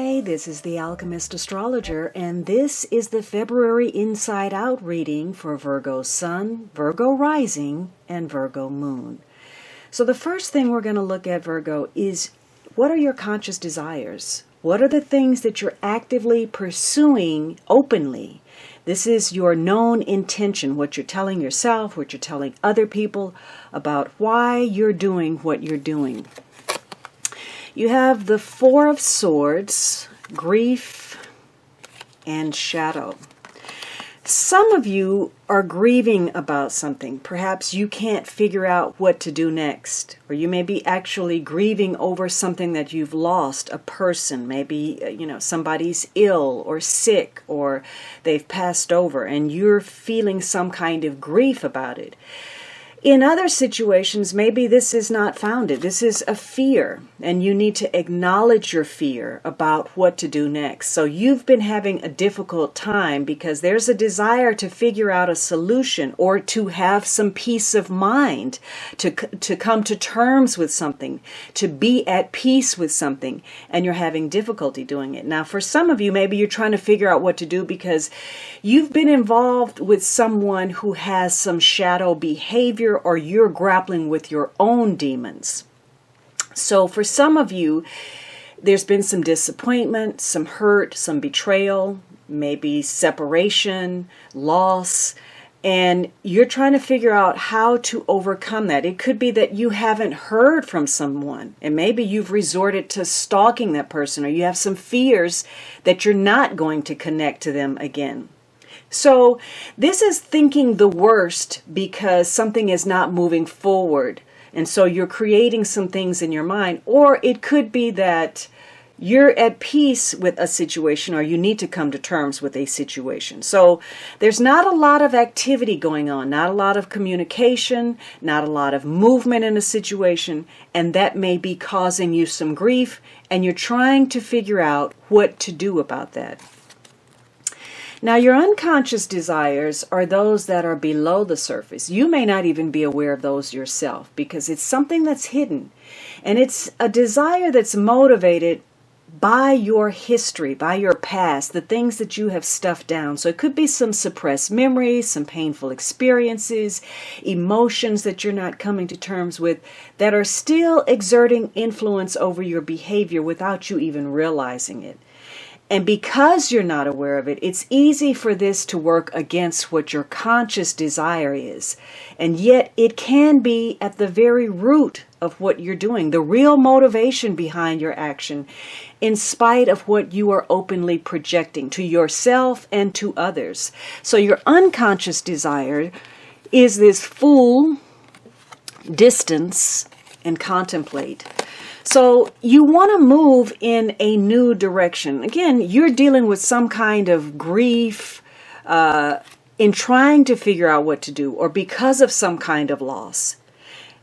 Hey, this is the Alchemist Astrologer, and this is the February Inside Out reading for Virgo Sun, Virgo Rising, and Virgo Moon. So the first thing we're going to look at, Virgo, is what are your conscious desires? What are the things that you're actively pursuing openly? This is your known intention, what you're telling yourself, what you're telling other people about why you're doing what you're doing. You have the Four of Swords, grief, and shadow. Some of you are grieving about something. Perhaps you can't figure out what to do next. Or you may be actually grieving over something that you've lost, a person. Maybe, somebody's ill or sick or they've passed over and you're feeling some kind of grief about it. In other situations, maybe this is not founded. This is a fear, and you need to acknowledge your fear about what to do next. So you've been having a difficult time because there's a desire to figure out a solution or to have some peace of mind, to come to terms with something, to be at peace with something, and you're having difficulty doing it. Now, for some of you, maybe you're trying to figure out what to do because you've been involved with someone who has some shadow behavior, or you're grappling with your own demons. So for some of you, there's been some disappointment, some hurt, some betrayal, maybe separation, loss, and you're trying to figure out how to overcome that. It could be that you haven't heard from someone, and maybe you've resorted to stalking that person, or you have some fears that you're not going to connect to them again. So this is thinking the worst because something is not moving forward. And so you're creating some things in your mind. Or it could be that you're at peace with a situation, or you need to come to terms with a situation. So there's not a lot of activity going on, not a lot of communication, not a lot of movement in a situation. And that may be causing you some grief. And you're trying to figure out what to do about that. Now, your unconscious desires are those that are below the surface. You may not even be aware of those yourself because it's something that's hidden. And it's a desire that's motivated by your history, by your past, the things that you have stuffed down. So it could be some suppressed memories, some painful experiences, emotions that you're not coming to terms with that are still exerting influence over your behavior without you even realizing it. And because you're not aware of it, it's easy for this to work against what your conscious desire is. And yet it can be at the very root of what you're doing, the real motivation behind your action, in spite of what you are openly projecting to yourself and to others. So your unconscious desire is this Fool, distance, and contemplate. So you want to move in a new direction. Again, you're dealing with some kind of grief in trying to figure out what to do, or because of some kind of loss.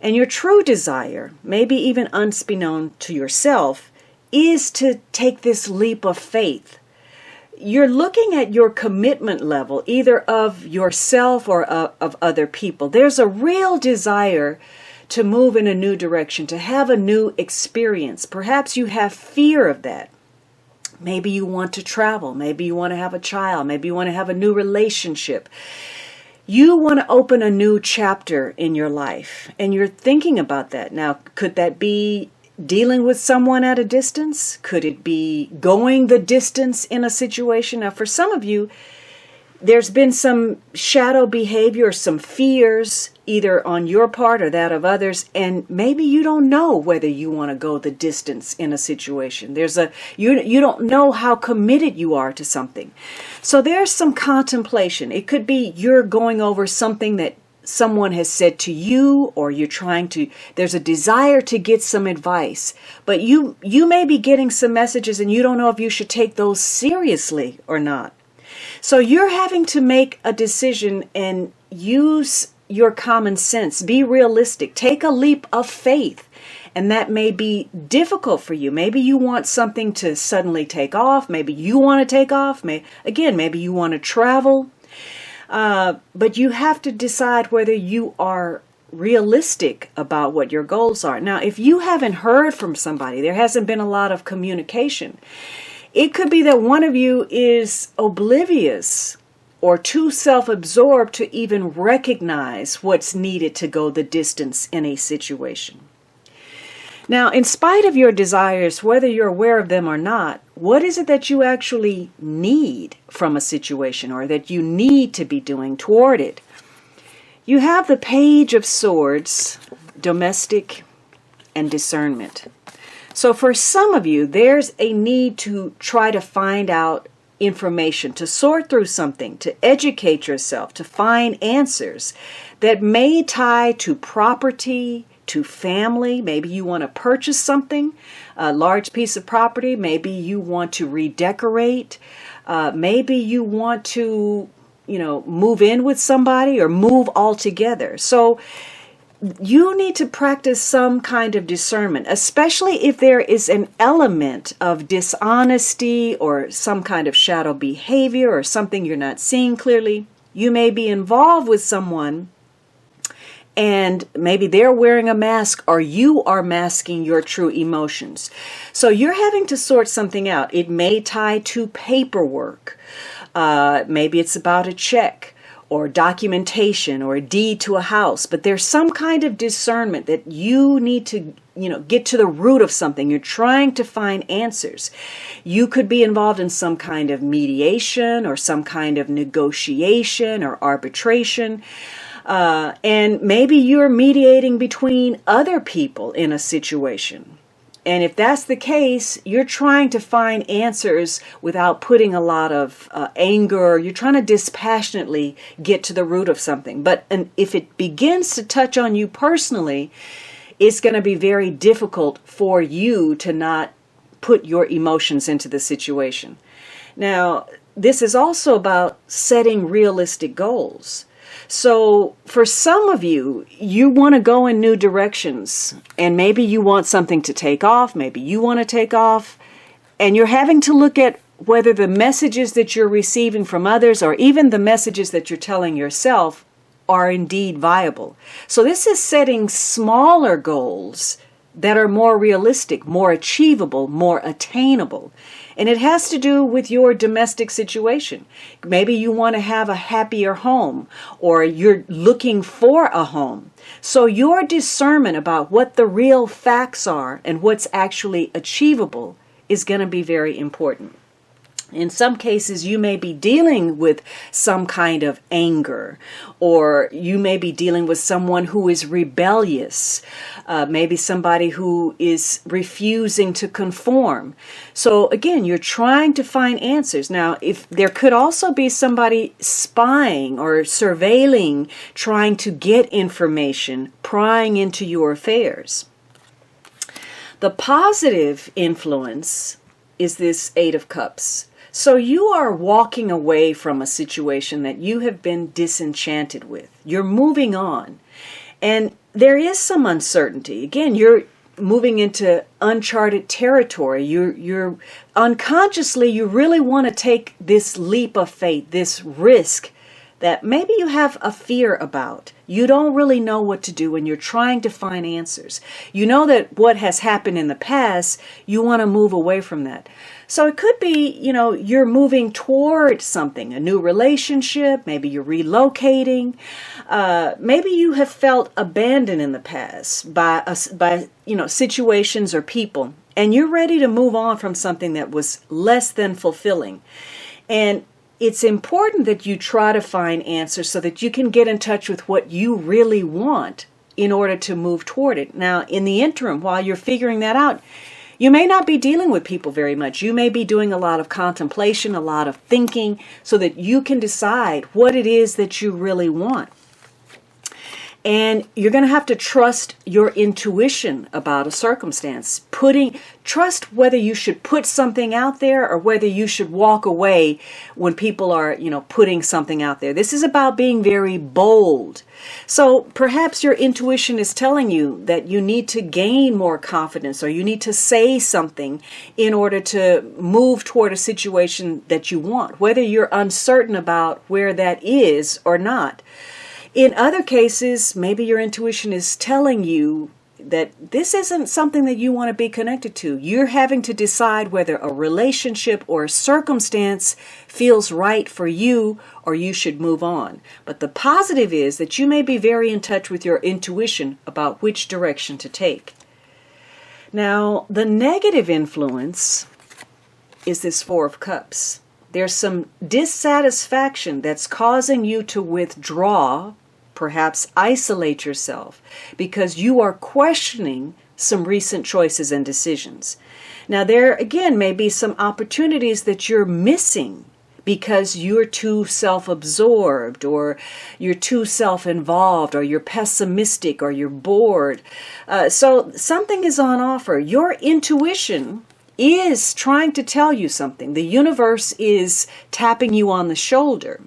And your true desire, maybe even unbeknown to yourself, is to take this leap of faith. You're looking at your commitment level, either of yourself or of other people. There's a real desire to move in a new direction, to have a new experience. Perhaps you have fear of that. Maybe you want to travel. Maybe you want to have a child. Maybe you want to have a new relationship. You want to open a new chapter in your life, and you're thinking about that. Now, could that be dealing with someone at a distance? Could it be going the distance in a situation? Now, for some of you, there's been some shadow behavior, some fears, either on your part or that of others, and maybe you don't know whether you want to go the distance in a situation. You don't know how committed you are to something. So there's some contemplation. It could be you're going over something that someone has said to you, or there's a desire to get some advice, but you may be getting some messages and you don't know if you should take those seriously or not. So you're having to make a decision and use your common sense. Be realistic. Take a leap of faith. And that may be difficult for you. Maybe you want something to suddenly take off. Maybe you want to take off. Maybe you want to travel. But you have to decide whether you are realistic about what your goals are. Now, if you haven't heard from somebody, there hasn't been a lot of communication, It could be that one of you is oblivious or too self-absorbed to even recognize what's needed to go the distance in a situation. Now, in spite of your desires, whether you're aware of them or not, what is it that you actually need from a situation or that you need to be doing toward it? You have the Page of Swords, domestic and discernment. So for some of you, there's a need to try to find out information, to sort through something, to educate yourself, to find answers that may tie to property, to family. Maybe you want to purchase something, a large piece of property. Maybe you want to redecorate. Maybe you want to, move in with somebody or move altogether. So you need to practice some kind of discernment, especially if there is an element of dishonesty or some kind of shadow behavior or something you're not seeing clearly. You may be involved with someone and maybe they're wearing a mask or you are masking your true emotions. So you're having to sort something out. It may tie to paperwork. Maybe it's about a check or documentation or a deed to a house, but there's some kind of discernment that you need to, get to the root of something. You're trying to find answers. You could be involved in some kind of mediation or some kind of negotiation or arbitration. And maybe you're mediating between other people in a situation. And if that's the case, you're trying to find answers without putting a lot of anger. You're trying to dispassionately get to the root of something. But if it begins to touch on you personally, it's going to be very difficult for you to not put your emotions into the situation. Now, this is also about setting realistic goals. So for some of you, you want to go in new directions, and maybe you want something to take off, maybe you want to take off, and you're having to look at whether the messages that you're receiving from others or even the messages that you're telling yourself are indeed viable. So this is setting smaller goals that are more realistic, more achievable, more attainable. And it has to do with your domestic situation. Maybe you want to have a happier home, or you're looking for a home. So your discernment about what the real facts are and what's actually achievable is going to be very important. In some cases, you may be dealing with some kind of anger, or you may be dealing with someone who is rebellious, maybe somebody who is refusing to conform. So again, you're trying to find answers. Now, if there could also be somebody spying or surveilling, trying to get information, prying into your affairs. The positive influence is this Eight of Cups. So you are walking away from a situation that you have been disenchanted with. You're moving on. And there is some uncertainty. Again, you're moving into uncharted territory. You're unconsciously, you really want to take this leap of faith, this risk that maybe you have a fear about. You don't really know what to do and you're trying to find answers. You know that what has happened in the past, you want to move away from that. So it could be, you're moving toward something, a new relationship, maybe you're relocating, maybe you have felt abandoned in the past by situations or people, and you're ready to move on from something that was less than fulfilling. And it's important that you try to find answers so that you can get in touch with what you really want in order to move toward it. Now, in the interim, while you're figuring that out, you may not be dealing with people very much. You may be doing a lot of contemplation, a lot of thinking, so that you can decide what it is that you really want. And you're going to have to trust your intuition about a circumstance. Trust whether you should put something out there or whether you should walk away when people are, putting something out there. This is about being very bold. So perhaps your intuition is telling you that you need to gain more confidence or you need to say something in order to move toward a situation that you want, whether you're uncertain about where that is or not. In other cases, maybe your intuition is telling you that this isn't something that you want to be connected to. You're having to decide whether a relationship or a circumstance feels right for you or you should move on. But the positive is that you may be very in touch with your intuition about which direction to take. Now, the negative influence is this Four of Cups. There's some dissatisfaction that's causing you to withdraw, perhaps isolate yourself, because you are questioning some recent choices and decisions. Now, there again may be some opportunities that you're missing because you're too self-absorbed, or you're too self-involved, or you're pessimistic, or you're bored. So something is on offer. Your intuition is trying to tell you something. The universe is tapping you on the shoulder.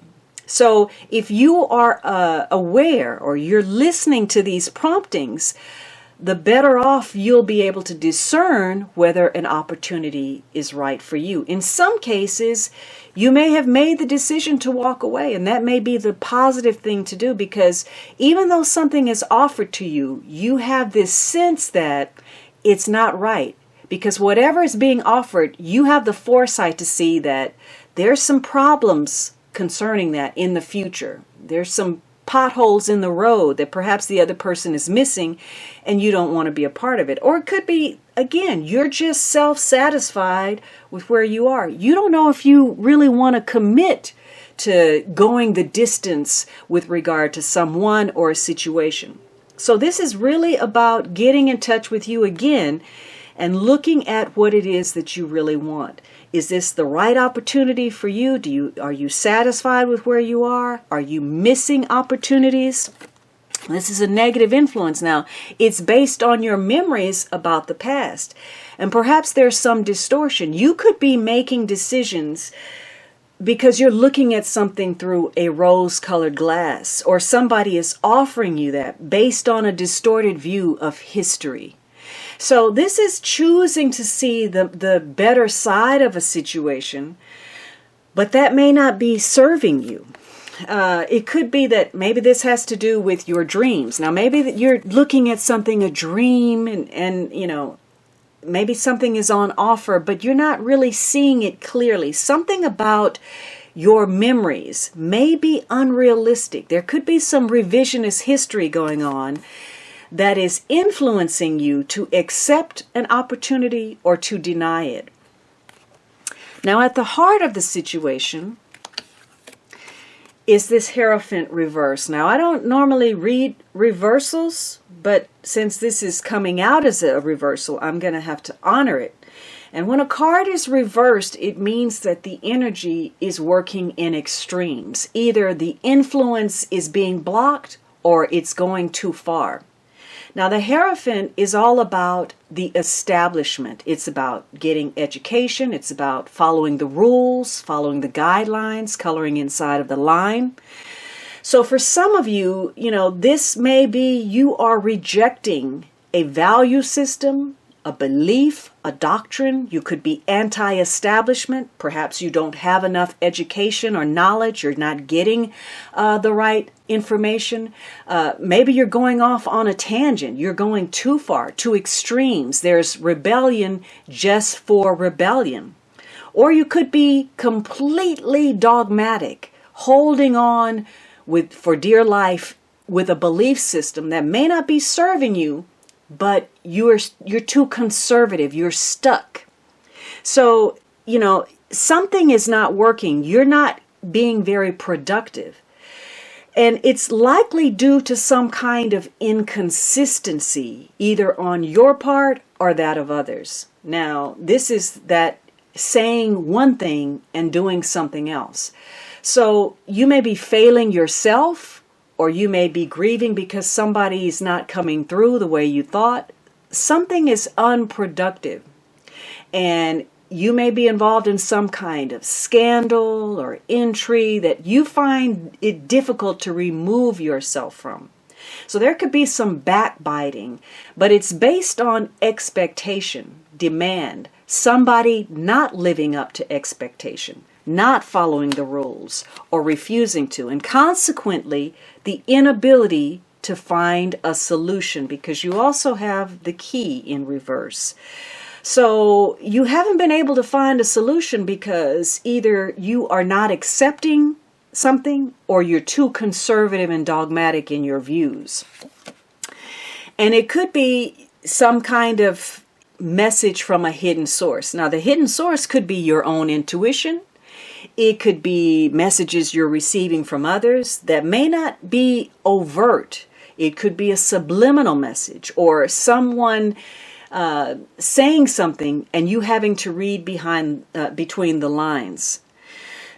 So if you are aware, or you're listening to these promptings, the better off you'll be able to discern whether an opportunity is right for you. In some cases, you may have made the decision to walk away, and that may be the positive thing to do, because even though something is offered to you, you have this sense that it's not right. Because whatever is being offered, you have the foresight to see that there's some problems concerning that in the future. There's some potholes in the road that perhaps the other person is missing, and you don't want to be a part of it. Or it could be, again, you're just self-satisfied with where you are. You don't know if you really want to commit to going the distance with regard to someone or a situation. So this is really about getting in touch with you again and looking at what it is that you really want. Is this the right opportunity for you? Are you satisfied with where you are? Are you missing opportunities? This is a negative influence now. It's based on your memories about the past. And perhaps there's some distortion. You could be making decisions because you're looking at something through a rose-colored glass, or somebody is offering you that based on a distorted view of history. So this is choosing to see the better side of a situation, but that may not be serving you. It could be that maybe this has to do with your dreams. Now, maybe that you're looking at something, a dream, and you know, maybe something is on offer, but you're not really seeing it clearly. Something about your memories may be unrealistic. There could be some revisionist history going on that is influencing you to accept an opportunity or to deny it. Now, at the heart of the situation is this Hierophant reverse. Now, I don't normally read reversals, but since this is coming out as a reversal, I'm going to have to honor it. And when a card is reversed, it means that the energy is working in extremes. Either the influence is being blocked or it's going too far. Now, the Hierophant is all about the establishment. It's about getting education. It's about following the rules, following the guidelines, coloring inside of the line. So for some of you, this may be you are rejecting a value system, a belief, a doctrine. You could be anti-establishment. Perhaps you don't have enough education or knowledge. You're not getting the right information. Maybe you're going off on a tangent. You're going too far, to extremes. There's rebellion just for rebellion. Or you could be completely dogmatic, holding on for dear life with a belief system that may not be serving you, but you're too conservative. You're stuck. So, something is not working. You're not being very productive. And it's likely due to some kind of inconsistency, either on your part or that of others. Now, this is that saying one thing and doing something else. So you may be failing yourself, or you may be grieving because somebody is not coming through the way you thought. Something is unproductive. And you may be involved in some kind of scandal or intrigue that you find it difficult to remove yourself from. So there could be some backbiting, but it's based on expectation, demand, somebody not living up to expectation, not following the rules or refusing to, and consequently the inability to find a solution, because you also have the key in reverse. So you haven't been able to find a solution because either you are not accepting something or you're too conservative and dogmatic in your views. And it could be some kind of message from a hidden source. Now, the hidden source could be your own intuition. It could be messages you're receiving from others that may not be overt. It could be a subliminal message, or someone saying something and you having to read between the lines.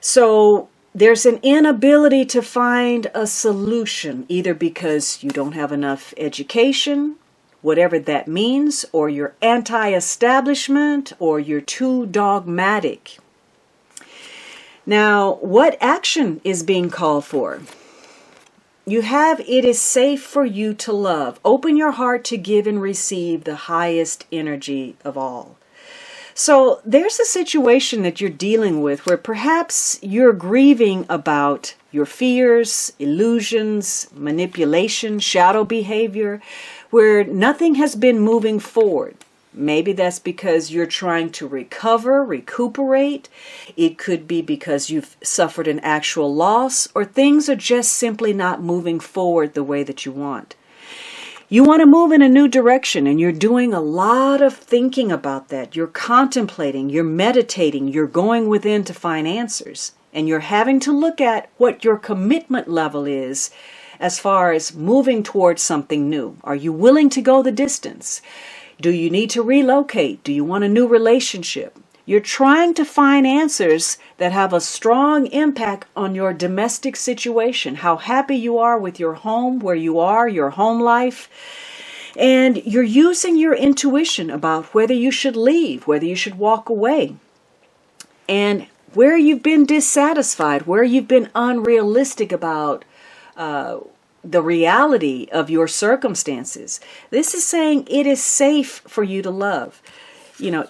So there's an inability to find a solution, either because you don't have enough education, whatever that means, or you're anti-establishment, or you're too dogmatic. Now, what action is being called for? You have, it is safe for you to love. Open your heart to give and receive the highest energy of all. So there's a situation that you're dealing with where perhaps you're grieving about your fears, illusions, manipulation, shadow behavior, where nothing has been moving forward. Maybe that's because you're trying to recuperate. It could be because you've suffered an actual loss, or things are just simply not moving forward the way that you want. You want to move in a new direction, and you're doing a lot of thinking about that. You're contemplating, you're meditating, you're going within to find answers, and you're having to look at what your commitment level is as far as moving towards something new. Are you willing to go the distance? Do you need to relocate? Do you want a new relationship? You're trying to find answers that have a strong impact on your domestic situation, how happy you are with your home, where you are, your home life. And you're using your intuition about whether you should leave, whether you should walk away. And where you've been dissatisfied, where you've been unrealistic about the reality of your circumstances. This is saying it is safe for you to love.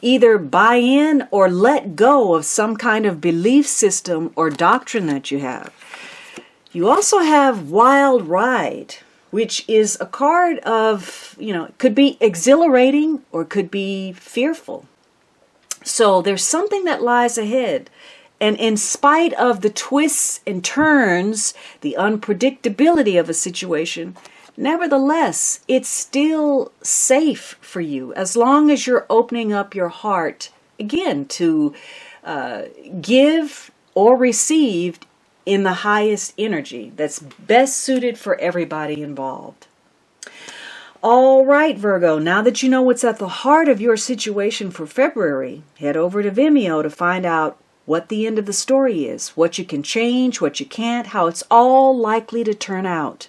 Either buy in or let go of some kind of belief system or doctrine that you have. You also have Wild Ride, which is a card of, it could be exhilarating or it could be fearful. So there's something that lies ahead. And in spite of the twists and turns, the unpredictability of a situation, nevertheless, it's still safe for you as long as you're opening up your heart, again, to give or receive in the highest energy that's best suited for everybody involved. All right, Virgo, now that you know what's at the heart of your situation for February, head over to Vimeo to find out what the end of the story is, what you can change, what you can't, how it's all likely to turn out.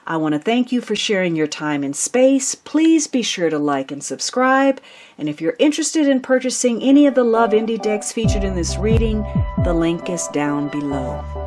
I want to thank you for sharing your time and space. Please be sure to like and subscribe. And if you're interested in purchasing any of the Love Indie decks featured in this reading, the link is down below.